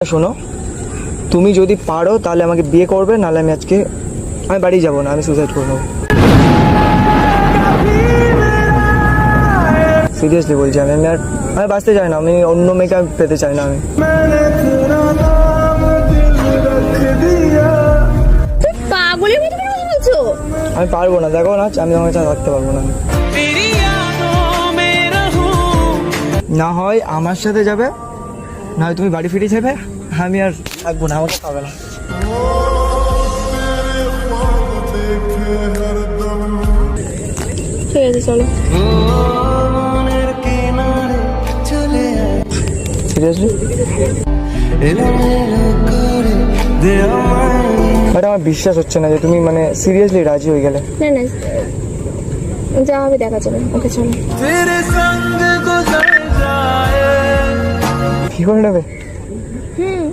শোনো, তুমি যদি পারো তাহলে আমাকে বিয়ে করবে, নাহলে আমি বাড়ি যাব না, আমি সুসাইড করে নেবো। সিরিয়াসলি বলছি, আমি বাঁচতে চাই না, আমি অন্য মেয়েকে আমি পেতে চাই না। পাগলের মতো কথা বলছো। আমি পারবো না, দেখো না, আমি তোমার কাছে থাকতে পারবো না। না হয় আমার সাথে যাবে, না হয় তুমি বাড়ি ফিরে যাবে, আমি আর থাকবো না, আমাকে পাবে না। ঠিক আছে, চলো। সিরিয়াসলি বাট আমার বিশ্বাস হচ্ছে না যে তুমি সিরিয়াসলি রাজি হয়ে গেলে। না না, যা হবে দেখা যাবে। ওকে, চলো। কি করে নেবে? হুম।